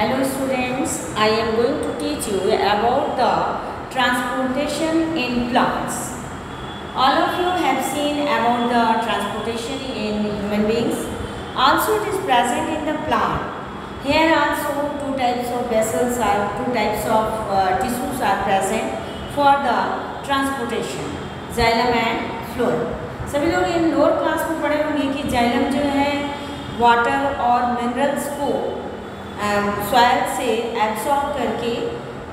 Hello students, I am going to teach you about the transportation in plants. All of you have seen about the transportation in human beings. Also it is present in the plant. Here also two types of vessels are, two types of tissues are present for the transportation, xylem and phloem. सभी लोग इन lower class में पढ़े होंगे कि xylem जो है water और minerals को सॉइल से एब्सॉर्ब करके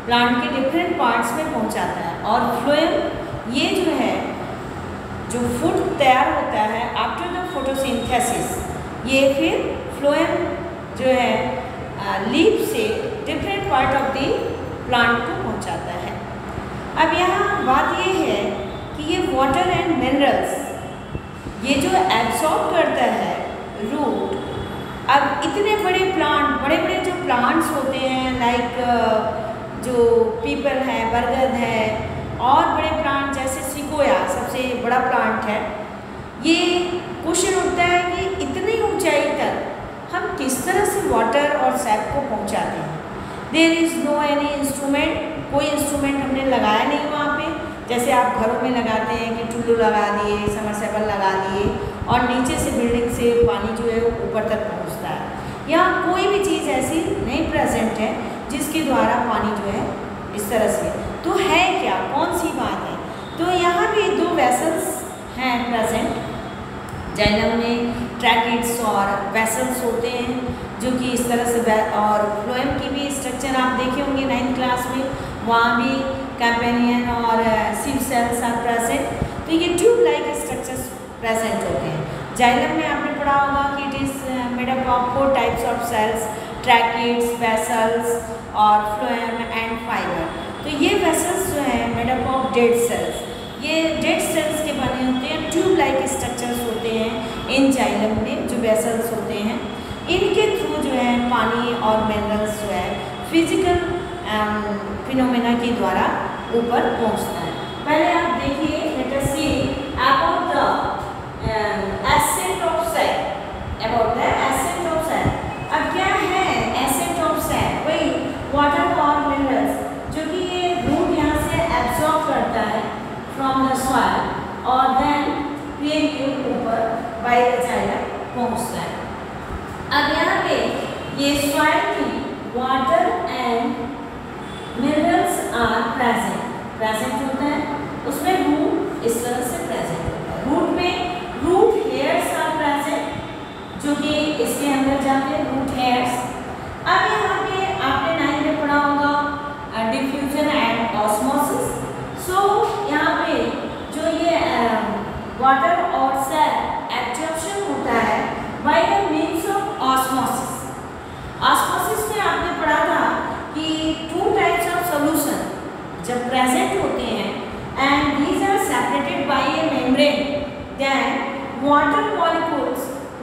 प्लांट के डिफरेंट पार्ट्स में पहुंचाता है, और फ्लोएम ये जो है जो फूड तैयार होता है आफ्टर द फोटोसिंथेसिस, ये फिर फ्लोएम जो है लीफ से different part of the plant को पहुंचाता है। अब यहाँ बात ये है कि ये वाटर एंड मिनरल्स ये जो एब्सॉर्ब करता है रूट। अब इतने बड़े प्लांट, बड़े बड़े जो प्लांट्स होते हैं लाइक जो पीपल है, बरगद है, और बड़े प्लांट जैसे सिकोया सबसे बड़ा प्लांट है, ये क्वेश्चन उठता है कि इतनी ऊंचाई तक हम किस तरह से वाटर और सैप को पहुंचाते हैं। There is no any instrument, कोई इंस्ट्रूमेंट हमने लगाया नहीं वहाँ पे, जैसे आप घरों में लगाते हैं कि टुल्लू लगा दिए, समरसेबल लगा दिए और नीचे से बिल्डिंग से पानी जो है वो ऊपर तक पहुंचता है। यहाँ कोई भी चीज़ ऐसी नहीं प्रेजेंट है जिसके द्वारा पानी जो है इस तरह से, तो है क्या, कौन सी बात है। तो यहाँ भी दो वेसल्स हैं प्रेजेंट। जाइलम में ट्रैकिड्स और वेसल्स होते हैं जो कि इस तरह से, और फ्लोएम की भी स्ट्रक्चर आप देखे होंगे 9th क्लास में, वहाँ भी कैम्पेनियन और सिव सेल्स आर प्रेजेंट। तो ये ट्यूब लाइक स्ट्रक्चर्स प्रेजेंट होते हैं। जाइलम में आपने पढ़ा होगा कि it is made up of 4 types of cells, tracheids, vessels और फ्लोएम एंड फाइबर। तो ये वेसल्स जो है made up of dead cells, ये डेड सेल्स के बने होते हैं, ट्यूब लाइक स्ट्रक्चर्स होते हैं इन जाइलम में जो वेसल्स होते हैं। इनके थ्रू जो है पानी और मिनरल्स जो है फिजिकल फिनोमेना के द्वारा ऊपर पहुंचता है। पहले आप देखिए, let us see about the ascent of cell, about the ascent of cell. अब क्या है एसेंट ऑफ सेल? वही वाटर और मिनरल्स जो कि ये रूट यहाँ से एब्सॉर्ब करता है फ्रॉम द सॉइल और देन फिर ये ऊपर बाय द जाइलम पहुंचता है। अब यहाँ पे ये सॉइल की water and minerals are present होता है, उसमें रूट इस तरह से प्रेजेंट होता है। रूट में रूट हेयर्स आर प्रेजेंट जो कि इसके अंदर जाते हैं, रूट हेयर्स। अब यहाँ पे आपने 9th में पढ़ा होगा डिफ्यूजन एंड ऑस्मोसिस। सो यहाँ पे जो ये वाटर और सेल एब्जॉर्प्शन होता है by the means of osmosis. Osmosis में आपने पढ़ा था कि 2 टाइप्स ऑफ सॉल्यूशन जब प्रेजेंट होते हैं and these are separated by a membrane, then water molecules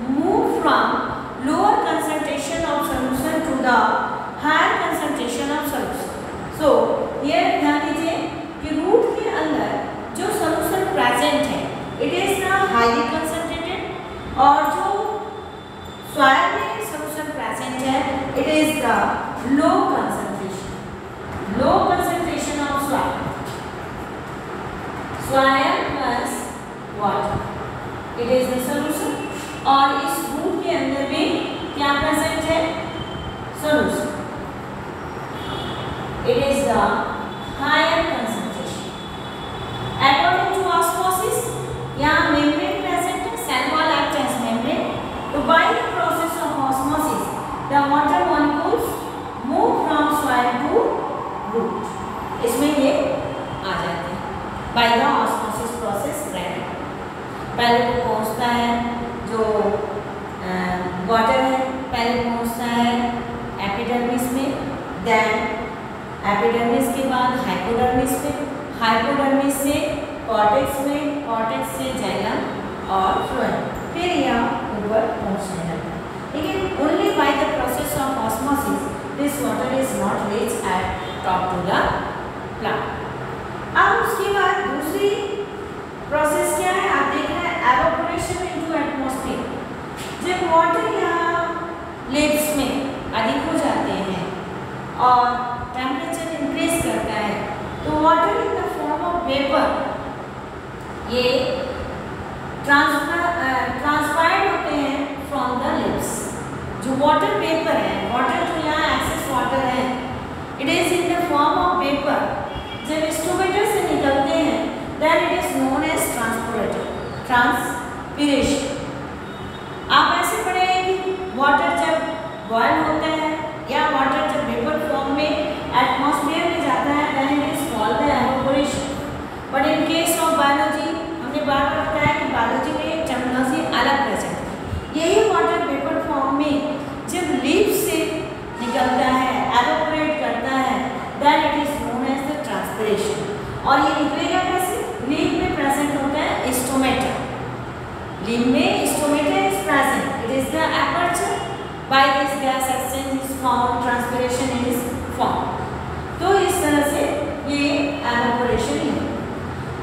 move from lower concentration of solution to the higher concentration of solution. So ये ध्यान दीजिए कि रूट के अंदर जो सॉल्यूशन प्रेजेंट है it is the highly concentrated, और जो सॉइल में सॉल्यूशन प्रेजेंट है it is the low concentration of soil plus water, it is the solution। और इस रूट के अंदर में क्या प्रेजेंट है? Solution, it is the higher concentration। According to osmosis, यहाँ membrane present है, cell wall act as membrane। तो by the process of osmosis, the water molecules move from soil to root। इसमें ये आ जाते हैं by the osmosis process gradually। पहले वो पहुंचता है जो वाटर है, पहले पहुंचता है एपिडर्मिस में, देन एपिडर्मिस के बाद हाइपोडर्मिस में, हाइपोडर्मिस से कॉर्टेक्स में, कॉर्टेक्स से जाइलम और फ्लोएम, फिर यह ऊपर पहुंचने लगता है। लेकिन only by the process of osmosis this water is not reach at top to the plant. अब उसके बाद दूसरी प्रोसेस क्या है, आप देख रहे हैं एवापोरेशन इनटू एटमॉस्फेयर। जब वाटर यहाँ लेक्स में अधिक हो जाते हैं और टेम्परेचर इंक्रीज करता है। तो water in the form of vapour ये ट्रांसपायर्ड होते हैं फ्रॉम द लिप्स। जो वाटर वेपर है, वाटर जो यहाँ एक्सेस वाटर है, it is in the form of vapour. जब स्टोमेटर से निकलते हैं then it is known as transpiration. आप ऐसे पढ़ेंगे कि वाटर जब बॉयल होता है या वाटर जब वेपर फॉर्म में एटमॉस्फेयर में जाता है then it is called the evaporation. But in case of biology हमने बार बार बताया कि बायोलॉजी में टर्मिनोलॉजी अलग प्रेजेंट है। यही वाटर वेपर फॉर्म में जब लीफ से निकलता है, एवापोरेट करता है, then it is known as the transpiration. और ये निकलेगा कैसे? लीफ में प्रेजेंट होता है स्टोमेटा। लीफ में stomata is present, it is the aperture, by this gas exchange is form, transpiration is form. तो इस तरह से ये एवापोरेशन है।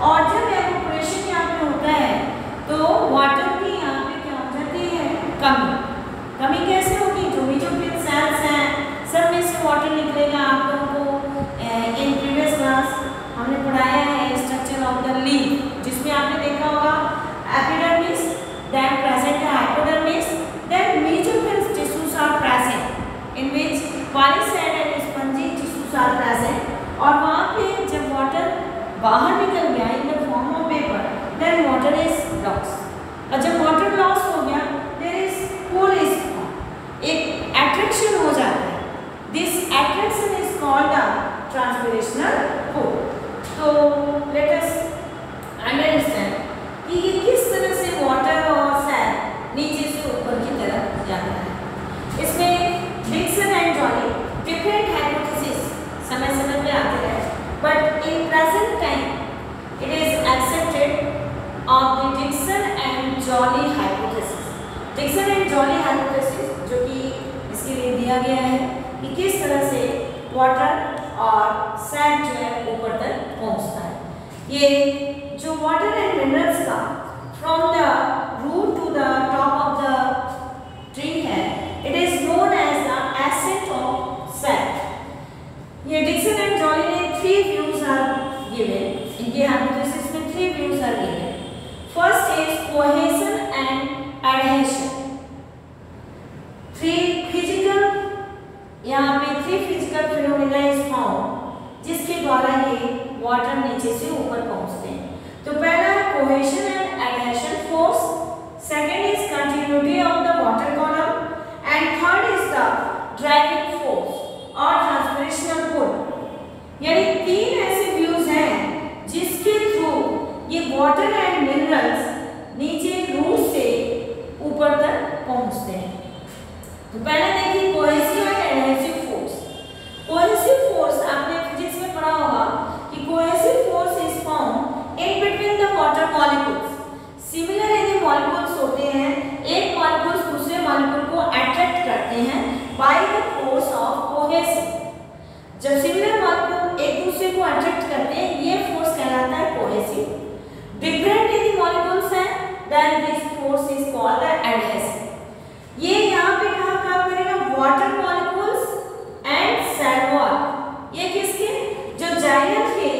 और जब एवापोरेशन यहाँ पे होता है तो वाटर की यहाँ पे क्या हो जाती है? कमी। कमी कैसे होगी? जो भी सेल्स हैं सब में से वाटर निकलेगा। आप लोगों को इन प्रीवियस क्लास हमने पढ़ाया है स्ट्रक्चर ऑफ द लीफ, जिसमें आपने देखा होगा एपिडर्मिस, देन प्रेजेंट है hypodermis, then mesophylls tissues are present in which palisade and spongy tissues are present. और वहाँ पे जब वाटर बाहर निकल गया in the form of vapour then water is loss. और जब वाटर लॉस हो गया there is pull is form, एक एट्रैक्शन हो जाता है। This attraction is called the transpirational pull. तो लेट अस अंडरस्टैंड कि ये किस तरह से वाटर और सैंड नीचे से ऊपर की तरफ जाता है। इसमें Dixon and Jolly different hypothesis समय समय पे आते हैं, but in present time it is accepted of the Dixon and Jolly hypothesis. Dixon and Jolly hypothesis जो कि इसके लिए दिया गया है कि किस तरह से वाटर और सैंड जो है ऊपर तक पहुंचता है। ये जो वाटर एंड मिनरल्स का from the root to the top of the tree है, it is known as the ascent of सैंड। ये डिक्सन एंड जॉली ने 3 व्यूज आर गिवन। इनके हाइपोथेसिस में 3 views are given. First is cohesion and adhesion. 3 physical, यहाँ पे 3 physical phenomena is found जिसके द्वारा ये वाटर नीचे से ऊपर पहुंचते हैं। तो पहला है cohesion and adhesion force, second is continuity of the water column and third is the driving force और ट्रांसपिरेशनल पुल। यानी 3 ऐसे व्यूज हैं जिसके थ्रू ये वाटर एंड मिनरल्स नीचे रूट से ऊपर तक पहुंचते हैं। तो पहले देखिए cohesive and adhesive force. Cohesive force आपने फिजिक्स में पढ़ा होगा कि cohesive force is found in between the water molecules. Similar यदि मॉलिक्यूल्स होते हैं, एक मॉलिक्यूल्स दूसरे मॉलिक्यूल को अट्रैक्ट करते हैं by the force of cohesive. जब सिमिलर मॉलिक्यूल एक दूसरे को अट्रैक्ट करते हैं ये फोर्स कहलाता है कोहेसिव। डिफरेंट यदि मॉलिक्यूल्स हैं then this force is called the adhesive. ये यहाँ पे कहाँ काम करेगा? Water molecules and sand wall. ये किसके? जो जाइलम के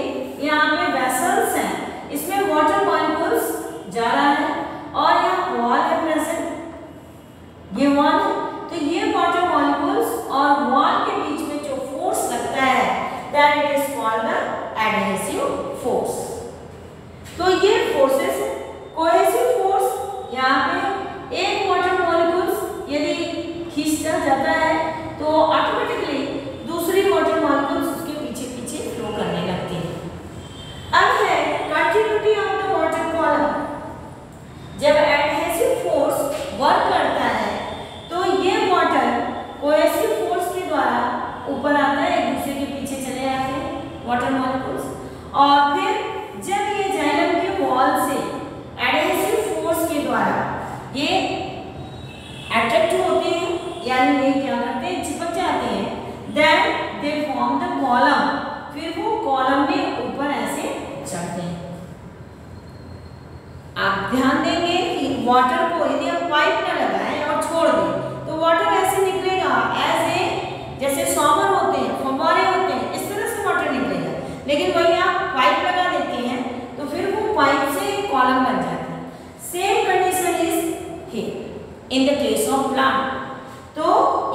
यहाँ पे वेसल्स हैं इसमें वाटर मॉलिक्यूल्स जा रहा है और यहाँ वॉल है प्रेजेंट, ये वॉल है। तो ये वाटर मॉलिक्यूल्स और वॉल के बीच में जो फोर्स लगता है that it is called the adhesive force. तो ये फोर्सेस है। कोहेसिव फोर्स यहाँ पे एक वाटर मॉलिक्यूल्स यदि खींचता जाता है तो ऑटोमेटिकली दूसरी वाटर मॉलिक्यूल्स उसके पीछे पीछे फ्लो करने लगती है। अब है continuity of the water column. जब एडहेसिव फोर्स वर्क करता है तो ये वाटर कोहेसिव फोर्स के द्वारा ऊपर आता है, एक दूसरे के पीछे चले आते हैं वाटर मॉलिक्यूल्स। और फिर जब ये जाइलम के वॉल से एडहेसिव फोर्स के द्वारा ये अट्रैक्ट होते हैं यानी ये क्या करते हैं? चिपक जाते हैं। Then they form the column. फिर वो कॉलम में ऊपर ऐसे चढ़ते हैं। आप ध्यान देंगे कि वाटर को यदि आप पाइप में लगाएं और छोड़ दें तो वाटर ऐसे निकलेगा एज ए, जैसे शॉवर होते हैं in the case of plant. तो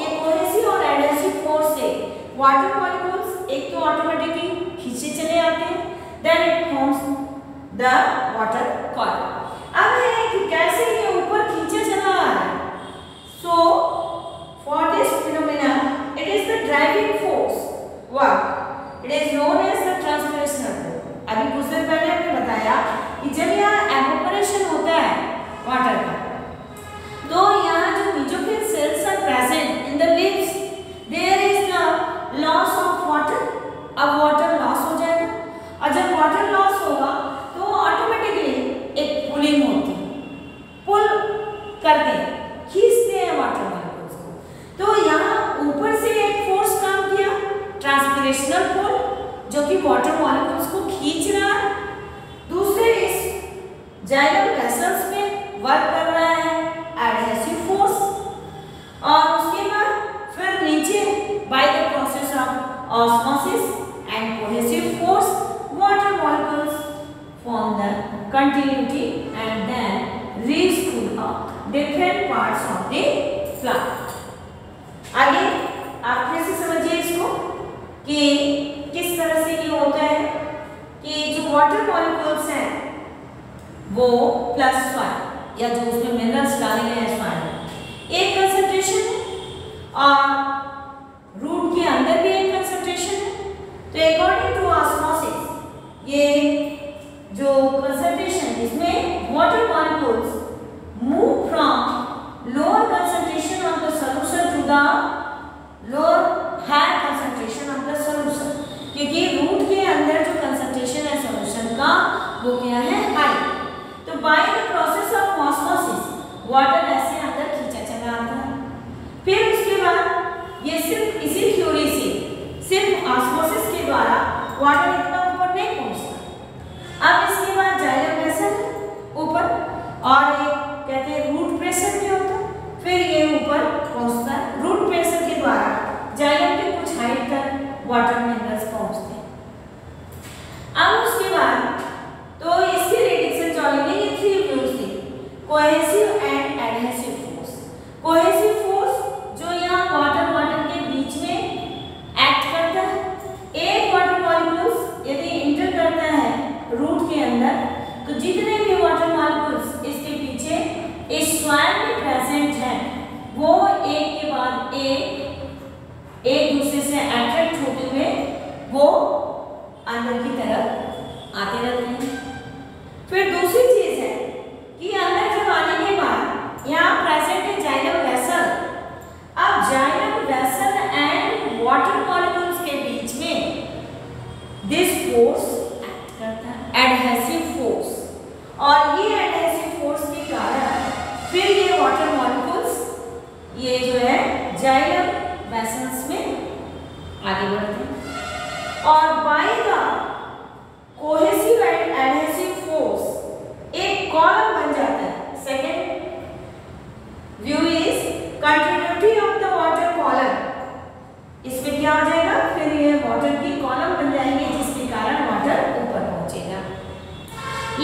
ये कोहेसिव और एडहेसिव फोर्स से वाटर मॉलिक्यूल्स एक तो ऑटोमेटिकली खींचे चले आते हैं, then it forms the water column. अब है कि कैसे ये ऊपर खींचा चला आ रहा है। So for this phenomena it is the driving force work, it is known as the transpirational force. अभी कुछ देर पहले हमने बताया कि जब यहाँ एवोपरेशन होता है वाटर का, तो यहाँ जो mesophyll cells are present in the leaves, there is the loss of water. अब वाटर लॉस हो जाएगा, और जब वाटर लॉस होगा तो ऑटोमेटिकली एक पुलिंग होती है, पुल करते हैं, खींचते हैं वाटर मॉलिक्यूल्स को। तो यहाँ ऊपर से एक फोर्स काम किया, ट्रांसपिरेशनल पुल, जो कि वाटर मॉलिक्यूल्स को खींच रहा है। दूसरे इस जाइलम वेसल्स में वर्क कर रहा है एडहेसिव फोर्स, और उसके बाद फिर नीचे bye the process of osmosis and cohesive force water molecules form the continuity and then reach to the different parts of the plant. आगे आप फिर से समझिए इसको कि किस तरह से ये होता है कि जो वाटर मॉलिक्यूल्स हैं वो प्लस सॉइल या जो उसमें मिनरल्स डाले गए हैं सॉइल एक कंसंट्रेशन है, और रूट के अंदर भी एक कंसंट्रेशन है। तो अकॉर्डिंग टू ऑस्मोसिस ये जो कंसंट्रेशन, इसमें water molecules move from lower concentration of the solution to the lower higher concentration of the solution, क्योंकि रूट के अंदर जो कंसंट्रेशन है सॉल्यूशन का वो क्या है, हाई। तो bye the process of osmosis water ऐसे अंदर खींचा चला आता है। फिर उसके बाद ये सिर्फ इसी थ्योरी से, सिर्फ ऑस्मोसिस के द्वारा वाटर इतना ऊपर नहीं पहुंचता। अब इसके बाद जाइलम वेसल ऊपर, और एक कहते हैं रूट प्रेशर भी होता है, फिर ये ऊपर पहुंचता है। रूट प्रेशर के द्वारा जाइलम के कुछ हाइट तक वाटर मिनरल्स पहुंचते हैं। अब उसके बाद तो इसके रेडिएशन जॉइनिंग में ये थ्री व्यूज थे, cohesive and adhesive force. Cohesive force जो यहाँ वाटर के बीच में एक्ट करता है। एक वाटर मॉलिक्यूल्स यदि इंटर करता है रूट के अंदर, तो जितने भी वाटर मॉलिक्यूल्स इसके पीछे इस सॉइल में प्रेजेंट है वो एक के बाद एक दूसरे से अट्रैक्ट होते हुए वो अंदर की तरफ आते रहते हैं। फिर दूसरी चीज है कि अंदर जब आने के बाद यहाँ प्रेजेंट है जाइलम वेसल। अब xylem vessel and water molecules के बीच में दिस फोर्स एक्ट करता है, एडहेसिव फोर्स, और ये एडहेसिव फोर्स के कारण फिर ये वाटर मॉलिक्यूल्स ये जो है जाइलम वेसल्स में आगे बढ़ते हैं, और by the cohesive and adhesive force एक कॉलम बन जाता है। Second view is continuity of the water column. इसमें क्या हो जाएगा, फिर ये वाटर की कॉलम बन जाएंगे जिसके कारण वाटर ऊपर पहुंचेगा।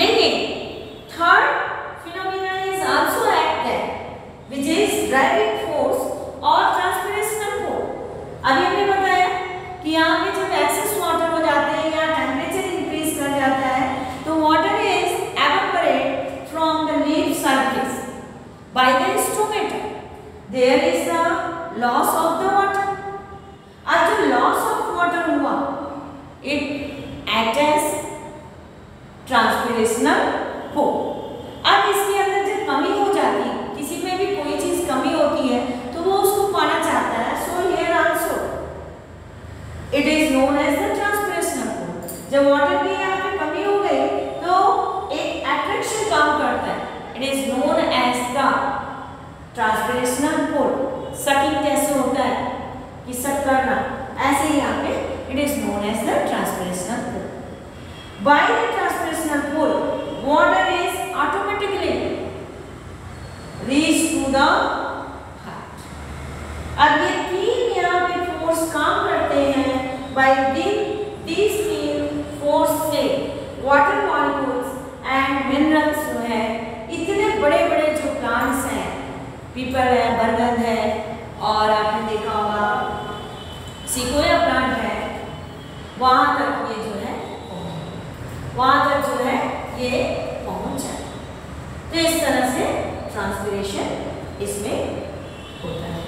लेकिन third phenomena is also act that which is driving force और ट्रांसपिरेशनल फोर्स। अभी हमने बताया कि यहाँ पे जब एक्सेस वाटर हो जाते हैं या टेम्परेचर इंक्रीज कर जाता है तो water is evaporate from the leaf surface by the stomata, there is the loss of the water. अब जो लॉस ऑफ वाटर हुआ it act as transpirational force. अब इसके अंदर जब कमी हो जाती है, किसी में भी कोई चीज कमी होती है तो वो उसको पाना चाहता है, so here also it is known as the transpirational force. जब वाटर की यहाँ पे कमी हो गई तो एक अट्रैक्शन काम करता है, it is known as the transpirational force. Sucking कैसे होता है कि सक करना, ऐसे ही यहाँ पे it is known as the transpirational force. By the transpirational force water is automatically reach to the heart। अब ये तीन यहाँ पे फोर्स काम करते हैं। by these तीन फोर्स से वाटर मॉलिक्यूल्स एंड मिनरल्स जो है, इतने बड़े बड़े जो प्लांट्स हैं, पीपल है, बरगद है, और आपने देखा होगा सिकोया प्लांट है, वहाँ तक ये जो है वहाँ तक जो है ये पहुँच जाए। तो इस तरह से ट्रांसपिरेशन इसमें होता है।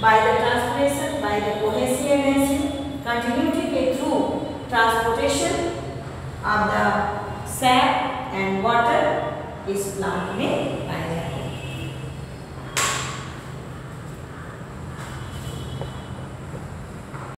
By the transpiration, by the cohesive acid continuity के through transportation of the SAP and water इस प्लांट में